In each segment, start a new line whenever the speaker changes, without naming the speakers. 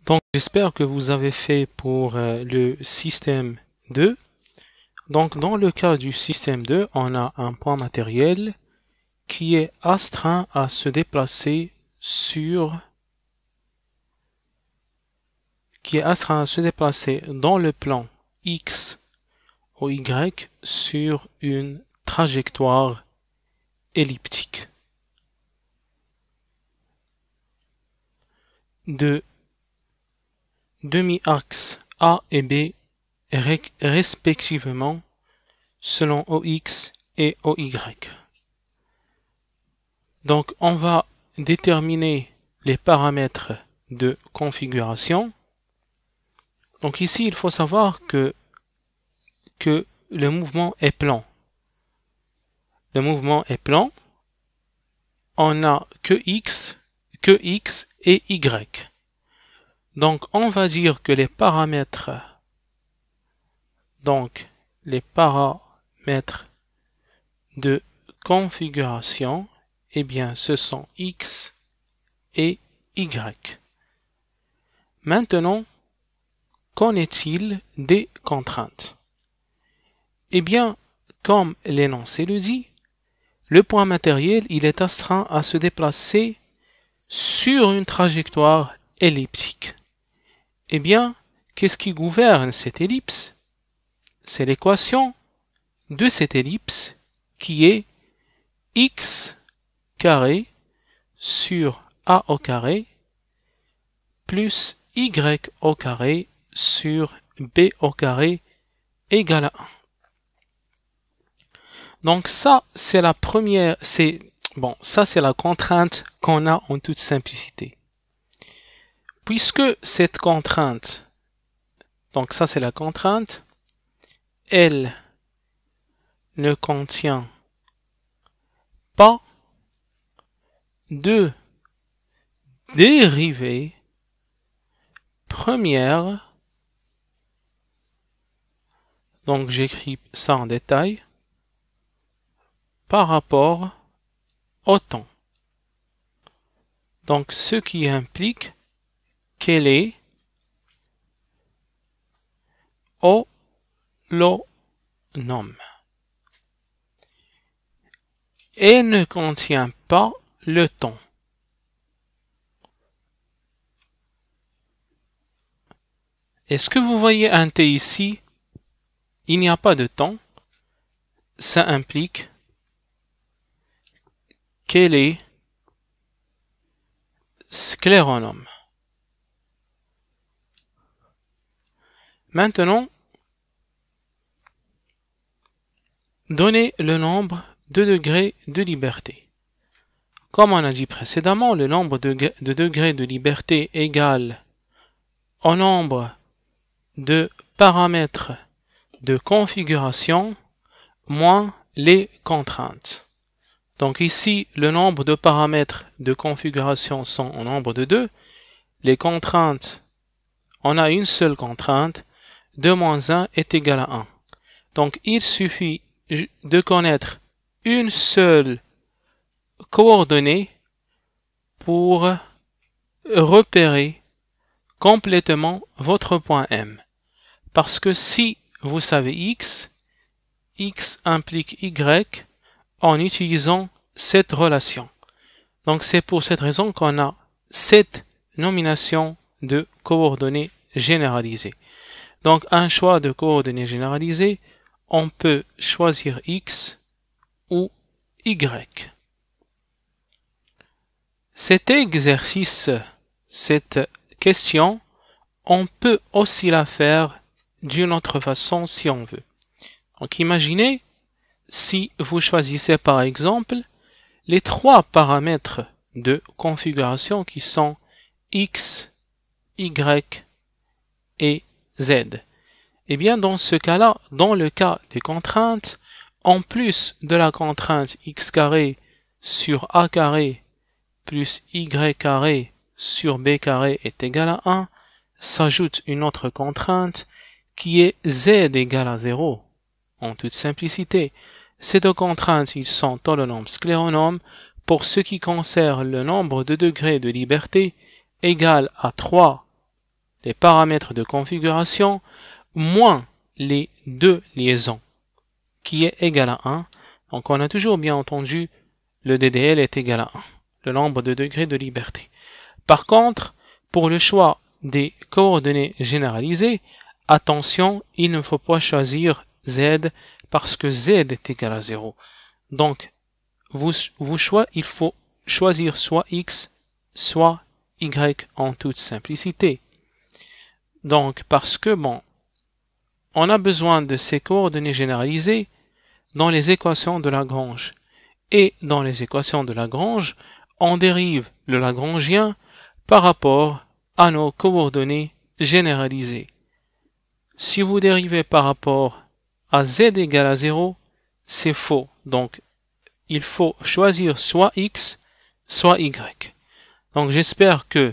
Donc, j'espère que vous avez fait pour le système 2. Donc, dans le cas du système 2, on a un point matériel qui est astreint à se déplacer dans le plan X ou Y sur une trajectoire elliptique de demi-axe A et B respectivement selon OX et OY. Donc, on va déterminer les paramètres de configuration. Donc ici, il faut savoir que le mouvement est plan. Le mouvement est plan. On n'a que X et Y. Donc, on va dire que les paramètres de configuration, eh bien, ce sont X et Y. Maintenant, qu'en est-il des contraintes? Eh bien, comme l'énoncé le dit, le point matériel, il est astreint à se déplacer sur une trajectoire elliptique. Eh bien, qu'est-ce qui gouverne cette ellipse? C'est l'équation de cette ellipse qui est x carré sur a au carré plus y au carré sur b au carré égale à 1. Donc ça, c'est la première, ça c'est la contrainte qu'on a en toute simplicité. Puisque cette contrainte, donc ça c'est la contrainte, elle ne contient pas de dérivée première, donc j'écris ça en détail, par rapport au temps. Donc ce qui implique qu'elle est holonome et ne contient pas le temps. Est-ce que vous voyez un T ici? Il n'y a pas de temps. Ça implique qu'elle est scléronome. Maintenant, donnez le nombre de degrés de liberté. Comme on a dit précédemment, le nombre de degrés de liberté égale au nombre de paramètres de configuration moins les contraintes. Donc ici, le nombre de paramètres de configuration sont au nombre de 2. Les contraintes, on a une seule contrainte, 2 moins 1 est égal à 1. Donc il suffit de connaître une seule coordonnée pour repérer complètement votre point M. Parce que si vous savez X implique Y en utilisant cette relation. Donc c'est pour cette raison qu'on a cette nomination de coordonnées généralisées. Donc un choix de coordonnées généralisées, on peut choisir X ou Y. Cet exercice, cette question, on peut aussi la faire d'une autre façon si on veut. Donc imaginez si vous choisissez par exemple les 3 paramètres de configuration qui sont X, Y et Z. Eh bien dans ce cas-là, dans le cas des contraintes, en plus de la contrainte x carré sur a carré plus y carré sur b carré est égal à 1, s'ajoute une autre contrainte qui est z égale à 0. En toute simplicité, ces deux contraintes, ils sont holonomes scléronomes. Pour ce qui concerne le nombre de degrés de liberté égal à 3 les paramètres de configuration, moins les deux liaisons, qui est égal à 1. Donc on a toujours bien entendu le DDL est égal à 1, le nombre de degrés de liberté. Par contre, pour le choix des coordonnées généralisées, attention, il ne faut pas choisir Z parce que Z est égal à 0. Donc, il faut choisir soit X, soit Y en toute simplicité. Donc, parce que, on a besoin de ces coordonnées généralisées dans les équations de Lagrange. Et dans les équations de Lagrange, on dérive le Lagrangien par rapport à nos coordonnées généralisées. Si vous dérivez par rapport à Z égale à 0, c'est faux. Donc, il faut choisir soit X, soit Y. Donc, j'espère que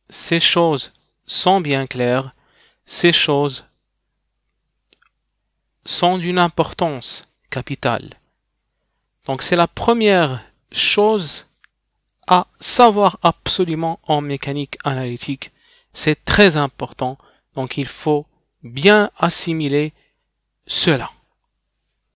ces choses sont bien claires. Ces choses sont d'une importance capitale. Donc, c'est la première chose à savoir absolument en mécanique analytique. C'est très important. Donc, il faut bien assimiler cela.